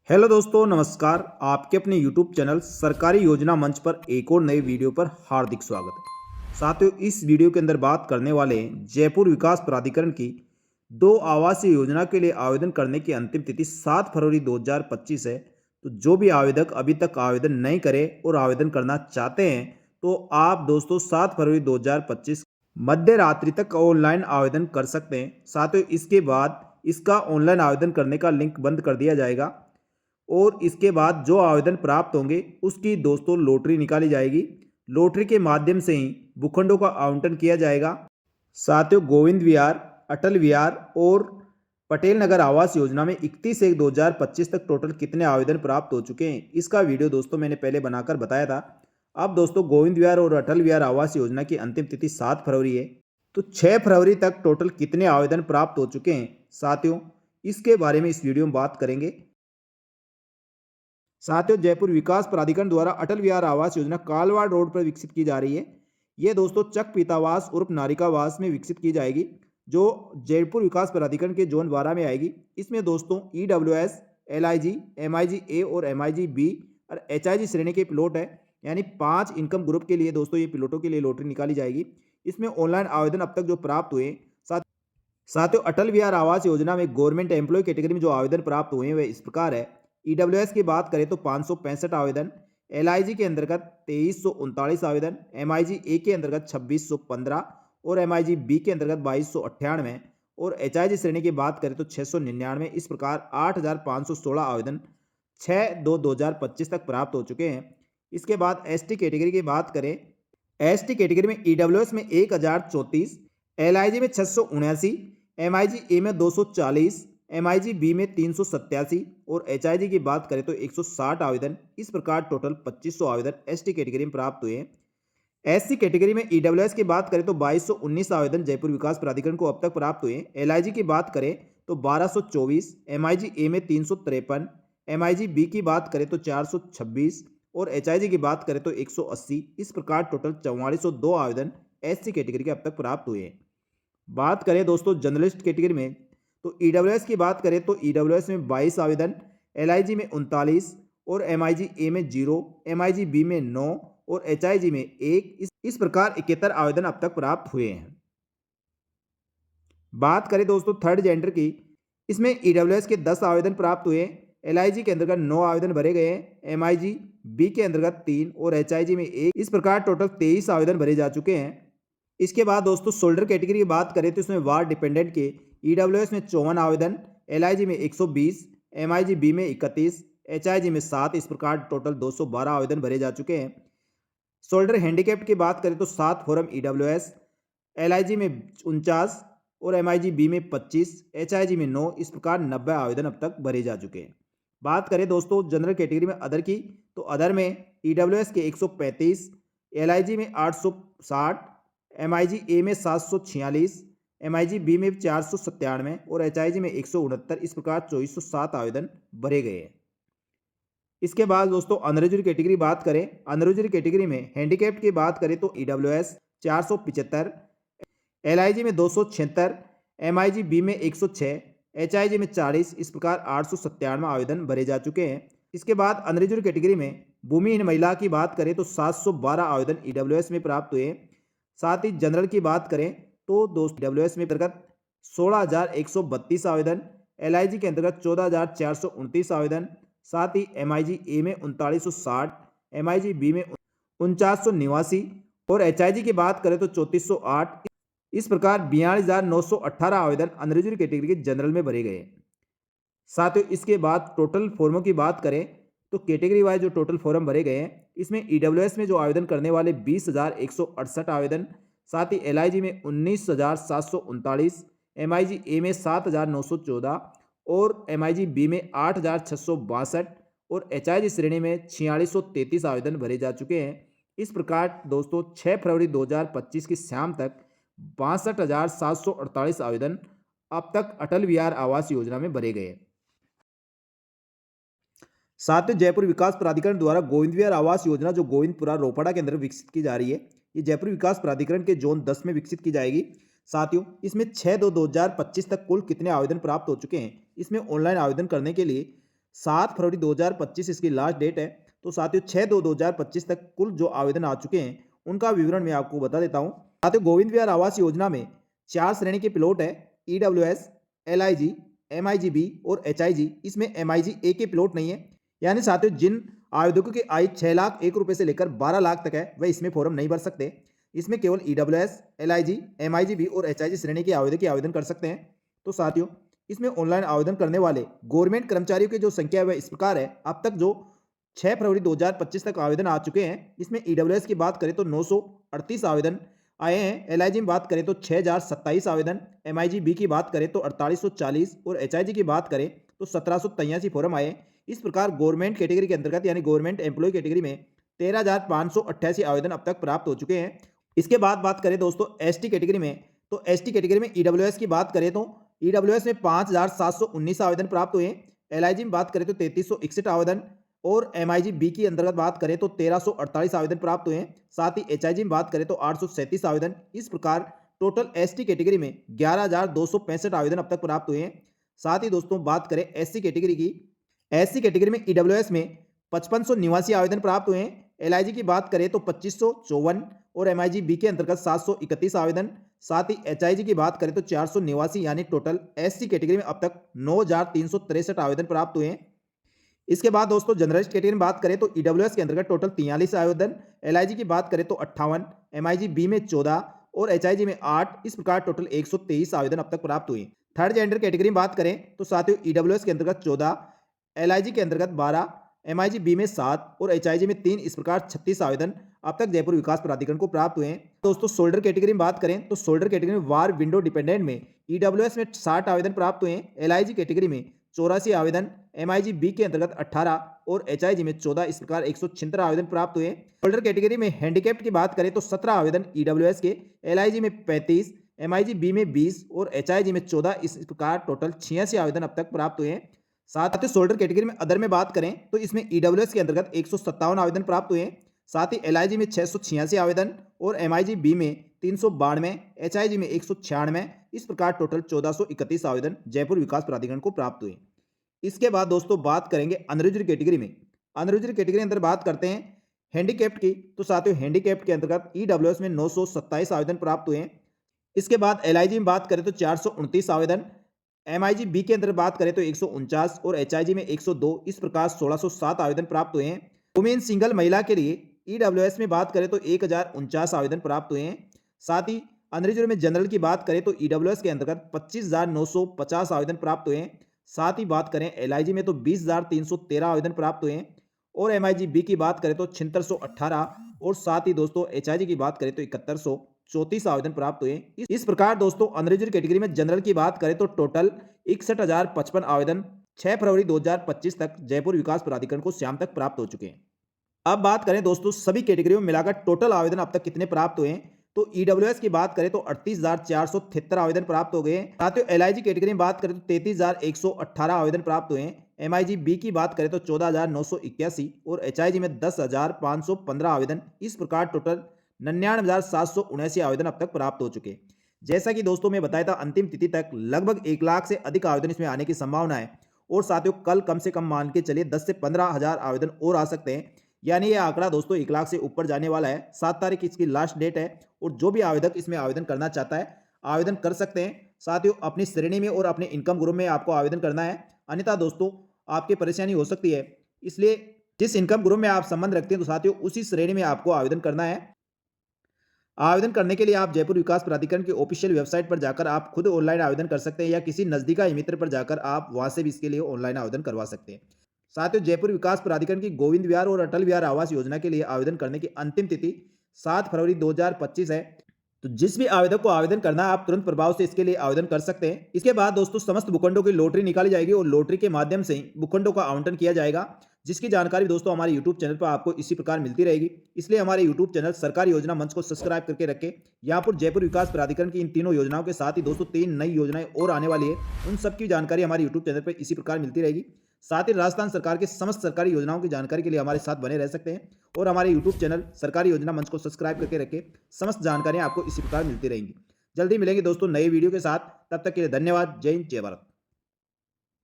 Hello दोस्तों, नमस्कार। आपके अपने यूट्यूब चैनल सरकारी योजना मंच पर एक और नए वीडियो पर हार्दिक स्वागत है। साथियों, इस वीडियो के अंदर बात करने वाले हैं जयपुर विकास प्राधिकरण की दो आवासीय योजना के लिए आवेदन करने की अंतिम तिथि 7 फरवरी 2025 है। तो जो भी आवेदक अभी तक आवेदन नहीं करे और आवेदन करना चाहते हैं तो आप दोस्तों 7 फरवरी 2025 मध्य रात्रि तक ऑनलाइन आवेदन कर सकते हैं। साथियों, इसके बाद इसका ऑनलाइन आवेदन करने का लिंक बंद कर दिया जाएगा और इसके बाद जो आवेदन प्राप्त होंगे उसकी दोस्तों लॉटरी निकाली जाएगी। लॉटरी के माध्यम से ही भूखंडों का आवंटन किया जाएगा। साथियों, गोविंद विहार, अटल विहार और पटेल नगर आवास योजना में 31/1/2025 तक टोटल कितने आवेदन प्राप्त हो चुके हैं, इसका वीडियो दोस्तों मैंने पहले बनाकर बताया था। अब दोस्तों गोविंद विहार और अटल विहार आवास योजना की अंतिम तिथि 7 फरवरी है। तो 6 फरवरी तक टोटल कितने आवेदन प्राप्त हो चुके हैं साथियों, इसके बारे में इस वीडियो में बात करेंगे। साथियों, जयपुर विकास प्राधिकरण द्वारा अटल विहार आवास योजना कालवाड़ रोड पर विकसित की जा रही है। ये दोस्तों चक पीतावास उर्फ नारिकावास में विकसित की जाएगी, जो जयपुर विकास प्राधिकरण के जोन 12 में आएगी। इसमें दोस्तों EWS, LIG, MIG A और MIG B और HIG श्रेणी के प्लॉट है, यानी 5 इनकम ग्रुप के लिए दोस्तों ये प्लॉटों के लिए लॉटरी निकाली जाएगी। इसमें ऑनलाइन आवेदन अब तक जो प्राप्त हुए साथियों, अटल विहार आवास योजना में गवर्नमेंट एम्प्लॉय कैटेगरी में जो आवेदन प्राप्त हुए हैं वे इस प्रकार है। EWS की बात करें तो 565 आवेदन, LIG के अंतर्गत 2339 आवेदन, MIG A के अंतर्गत 2615 और MIG B के अंतर्गत 2298 और HIG श्रेणी की बात करें तो 699। इस प्रकार 8516 आवेदन 6/2/2025 तक प्राप्त हो चुके हैं। इसके बाद ST कैटेगरी की बात करें, ST कैटेगरी में EWS में 1034, LIG में 679, MIG A में 240, MIG B में 387 और HIG की बात करें तो 160 आवेदन। इस प्रकार टोटल 2500 आवेदन ST कैटेगरी में प्राप्त हुए हैं। SC कैटेगरी में EWS की बात करें तो 2219 आवेदन जयपुर विकास प्राधिकरण को अब तक प्राप्त हुए हैं। LIG की बात करें तो 1224, MIG A में 353, MIG B की बात करें तो 426 और HIG की बात करें तो 180। इस प्रकार टोटल 4402 आवेदन SC कैटेगरी के अब तक प्राप्त हुए हैं। बात करें दोस्तों जनरलिस्ट कैटेगरी में तो EWS की बात करें तो EWS में 22 आवेदन, LIG में 39 और MIG A में 0, MIG B में 9 और HIG में 1। इस प्रकार 71 आवेदन अब तक प्राप्त हुए हैं। बात करें दोस्तों थर्ड जेंडर की, इसमें EWS के 10 आवेदन प्राप्त हुए, LIG के अंतर्गत 9 आवेदन भरे गए हैं, MIG B के अंतर्गत 3 और HIG में 1। इस प्रकार टोटल 23 आवेदन भरे जा चुके हैं। इसके बाद दोस्तों शोल्डर कैटेगरी की बात करें तो इसमें वार्ड डिपेंडेंट के EWS में 54 आवेदन, LIG में 120, MIG B में 31, HIG में 7। इस प्रकार टोटल 212 आवेदन भरे जा चुके हैं। शोल्डर हैंडीकैप्ड की बात करें तो 7 फॉरम EWS, LIG में 49 और MIG B में 25, HIG में 9। इस प्रकार 90 आवेदन अब तक भरे जा चुके हैं। बात करें दोस्तों जनरल कैटेगरी में अदर की, तो अदर में EWS के 135, LIG में 860, MIG A में 746, MIG B में 497 और HIG में 169। इस प्रकार 2407 आवेदन भरे गए हैं। इसके बाद दोस्तों अनरिजर्व कैटेगरी बात करें, अनरिजर्व कैटेगरी में हैंडीकैप्ड की बात करें तो EWS 475, LIG में 276, MIG B में 106, HIG में 40। इस प्रकार 897 आवेदन भरे जा चुके हैं। इसके बाद अनरिजर्व कैटेगरी में भूमिहीन महिला की बात करें तो 712 आवेदन EWS में प्राप्त हुए। साथ ही जनरल की बात करें तो दोस्तों EWS में अंतर्गत 16,132 आवेदन, LIG के अंतर्गत 14,429 आवेदन, साथ ही MIG A में 3960, MIG B में 4989 और HIG की बात करें तो 3408। इस प्रकार 42,918 आवेदन अनरिजर्व कैटेगरी के जनरल में भरे गए। साथियों, इसके बाद टोटल फॉर्मों की बात करें तो कैटेगरी वाइज जो टोटल फॉर्म भरे गए हैं, इसमें EWS में जो आवेदन करने वाले 20,168 आवेदन, साथ ही LIG में 19,739, MIG A में 7,914 और MIG B में 8,662 और HIG श्रेणी में 4,633 आवेदन भरे जा चुके हैं। इस प्रकार दोस्तों 6 फरवरी 2025 की शाम तक 62,748 आवेदन अब तक अटल विहार आवास योजना में भरे गए। साथ ही जयपुर विकास प्राधिकरण द्वारा गोविंद विहार आवास योजना जो गोविंदपुरा रोपड़ा के अंदर विकसित की जा रही है, ये जयपुर विकास प्राधिकरण के जोन 10 में विकसित की जाएगी। साथियों, इसमें 6/2/2025 तक कुल कितने आवेदन प्राप्त हो चुके हैं, इसमें ऑनलाइन आवेदन करने के लिए 7 फरवरी 2025 इसकी लास्ट डेट है। तो साथियों 6/2/2025 तक कुल जो आवेदन आ चुके हैं उनका विवरण मैं आपको बता देता हूँ। साथियों गोविंद विहार आवास योजना में 4 श्रेणी के प्लॉट है, ईडब्ल्यूएस, एलआईजी, एमआईजीबी और एचआईजी। इसमें एमआईजी ए के प्लॉट नहीं है, यानी साथियों जिन आवेदकों की आय 6,01,000 रुपए से लेकर 12 लाख तक है वह इसमें फॉर्म नहीं भर सकते। इसमें केवल ईडब्ल्यूएस, एलआईजी, एमआईजीबी और एचआईजी श्रेणी के आवेदक ही आवेदन कर सकते हैं। तो साथियों इसमें ऑनलाइन आवेदन करने वाले गवर्नमेंट कर्मचारियों की जो संख्या है वह इस प्रकार है। अब तक जो 6 फरवरी 2025 तक आवेदन आ चुके हैं, इसमें ईडब्ल्यूएस की बात करें तो 938 आवेदन आए हैं, एलआईजी में बात करें तो 6,027 आवेदन, एमआईजीबी की बात करें तो 4840 और एचआईजी की बात करें तो 1783 फॉर्म आए। इस प्रकार गवर्नमेंट कैटेगरी के अंतर्गत यानी गवर्नमेंट एम्प्लॉय कैटेगरी में 13,588 आवेदन अब तक प्राप्त हो चुके हैं। इसके बाद बात करें दोस्तों एसटी कैटेगरी में, तो एसटी कैटेगरी में ईडब्ल्यूएस की बात करें तो ईडब्ल्यूएस में 5,719 आवेदन प्राप्त हुए। एलआईजी में बात करें तो 3,361 आवेदन और एमआईजी बी की अंतर्गत बात करें तो 1,348 आवेदन प्राप्त हुए। साथ ही एचआईजी में बात करें तो 837 आवेदन। इस प्रकार टोटल एसटी कैटेगरी में 11,265 आवेदन अब तक प्राप्त हुए हैं। साथ ही दोस्तों बात करें एससी कैटेगरी की, एससी कैटेगरी में ईडब्ल्यूएस में 5589 आवेदन प्राप्त हुए हैं। एलआईजी की बात करें तो 2554 और एमआईजी बी के अंतर्गत 731 आवेदन। साथ ही एचआईजी की बात करें तो 489, यानी टोटल एससी कैटेगरी में अब तक 9,363 आवेदन प्राप्त हुए हैं। इसके बाद दोस्तों जनरलिस्ट कैटेगरी में बात करें तो ईडब्ल्यूएस के अंतर्गत टोटल 43 आवेदन, एलआईजी की बात करें तो 58, एमआईजी बी में 14 और एचआईजी में 8। इस प्रकार टोटल 123 आवेदन अब तक प्राप्त हुए। थर्ड जेंडर कैटेगरी में बात करें तो साथियों ईडब्ल्यूएस के अंतर्गत 14, एलआईजी के अंतर्गत 12, एमआईजी बी में 7 और एचआईजी में 3। इस प्रकार 36 आवेदन अब तक जयपुर विकास प्राधिकरण को प्राप्त हुए हैं। दोस्तों शोल्डर कैटेगरी में बात करें तो शोल्डर कैटेगरी में वार विंडो डिपेंडेंट में ईडब्ल्यूएस में 60 आवेदन प्राप्त हुए हैं, एलआईजी कैटेगरी में 84 आवेदन, एमआईजी बी के अंतर्गत 18 और एचआईजी में 14। इस प्रकार 176 आवेदन प्राप्त हुए। शोल्डर कैटेगरी में हैंडीकैप्ड की बात करें तो 17 आवेदन ईडब्ल्यूएस के, एलआईजी में 35, एमआईजी बी में 20 और एचआईजी में 14। इस प्रकार टोटल 86 आवेदन अब तक प्राप्त हुए हैं। साथ ही शोल्डर कैटेगरी में अदर में बात करें तो इसमें ईडब्ल्यूएस के अंतर्गत 157 आवेदन प्राप्त हुए। साथ ही एलआईजी में 686 आवेदन और एमआईजी बी में 392, एचआईजी में 196। इस प्रकार टोटल 1431 आवेदन जयपुर विकास प्राधिकरण को प्राप्त हुए। इसके बाद दोस्तों बात करेंगे अनरिजर्व कैटेगरी में। अनरिजर्व कैटेगरी अंदर बात करते हैं हैंडीकैप्ड की, तो साथियों हैंडीकैप्ड के अंतर्गत ईडब्ल्यूएस में 927 आवेदन प्राप्त हुए। इसके बाद एलआईजी में बात करें तो 429 आवेदन, एमआईजी बी के अंदर बात करें तो 149 और एचआईजी में 102। इस प्रकार 1607 आवेदन प्राप्त हुए हैं। वुमेन सिंगल महिला के लिए ईडब्ल्यूएस में बात करें तो 1049 आवेदन प्राप्त हुए हैं। साथ ही अनरिजर्व में जनरल की बात करें तो ईडब्ल्यूएस के अंतर्गत 25,950 आवेदन प्राप्त हुए हैं। साथ ही बात करें एलआईजी में तो 20,313 आवेदन प्राप्त हुए हैं और एमआईजी बी की बात करें तो 7618 और साथ ही दोस्तों एचआईजी की बात करें तो 7134 आवेदन प्राप्त हुए। इस प्रकार दोस्तों अनरिजर्व कैटेगरी में जनरल की बात करें तो टोटल 61,055 आवेदन 6 फरवरी 2025 तक जयपुर विकास प्राधिकरण को शाम तक प्राप्त हो चुके हैं। अब बात करें दोस्तों सभी कैटेगरियों में मिलाकर टोटल आवेदन अब तक कितने प्राप्त हुए हैं, तो ईडब्ल्यूएस की बात करें तो 38,473 आवेदन प्राप्त हो गए। साथ ही एलआईजी कैटेगरी में बात करें तो 33,118 आवेदन प्राप्त हुए हैं। एमआईजी बी की बात करें तो 14,981 और एचआईजी में 10,515 आवेदन। इस प्रकार टोटल 99,779 आवेदन अब तक प्राप्त हो चुके। जैसा कि दोस्तों मैं बताया था अंतिम तिथि तक लगभग 1 लाख से अधिक आवेदन इसमें आने की संभावना है और साथियों कल कम से कम मान के चलिए 10 से 15,000 आवेदन और आ सकते हैं, यानी ये आंकड़ा दोस्तों 1 लाख से ऊपर जाने वाला है। 7 तारीख इसकी लास्ट डेट है और जो भी आवेदक इसमें आवेदन करना चाहता है आवेदन कर सकते हैं। साथियों अपनी श्रेणी में और अपने इनकम ग्रुप में आपको आवेदन करना है, अन्यथा दोस्तों आपकी परेशानी हो सकती है। इसलिए जिस इनकम ग्रुप में आप संबंध रखते हैं तो साथियों उसी श्रेणी में आपको आवेदन करना है। आवेदन करने के लिए आप जयपुर विकास प्राधिकरण की ऑफिशियल वेबसाइट पर जाकर आप खुद ऑनलाइन आवेदन कर सकते हैं या किसी नजदीकी मित्र पर जाकर आप वहां से भी इसके लिए ऑनलाइन आवेदन करवा सकते हैं। साथियों जयपुर विकास प्राधिकरण की गोविंद विहार और अटल विहार आवास योजना के लिए आवेदन करने की अंतिम तिथि 7 फरवरी 2025 है। तो जिस भी आवेदक को आवेदन करना है आप तुरंत प्रभाव से इसके लिए आवेदन कर सकते हैं। इसके बाद दोस्तों समस्त भूखंडों की लॉटरी निकाली जाएगी और लॉटरी के माध्यम से भूखंडों का आवंटन किया जाएगा, जिसकी जानकारी दोस्तों हमारे यूट्यूब चैनल पर आपको इसी प्रकार मिलती रहेगी। इसलिए हमारे यूट्यूब चैनल सरकारी योजना मंच को सब्सक्राइब करके रखें। यहाँ पर जयपुर विकास प्राधिकरण की इन तीनों योजनाओं के साथ ही दोस्तों 3 नई योजनाएं और आने वाली है, उन सबकी जानकारी हमारे यूट्यूब चैनल पर इसी प्रकार मिलती रहेगी। साथ ही राजस्थान सरकार के समस्त सरकारी योजनाओं की जानकारी के लिए हमारे साथ बने रह सकते हैं और हमारे यूट्यूब चैनल सरकारी योजना मंच को सब्सक्राइब करके रखें। समस्त जानकारियां आपको इसी प्रकार मिलती रहेंगी। जल्दी मिलेंगे दोस्तों नए वीडियो के साथ, तब तक के लिए धन्यवाद। जय हिंद, जय भारत।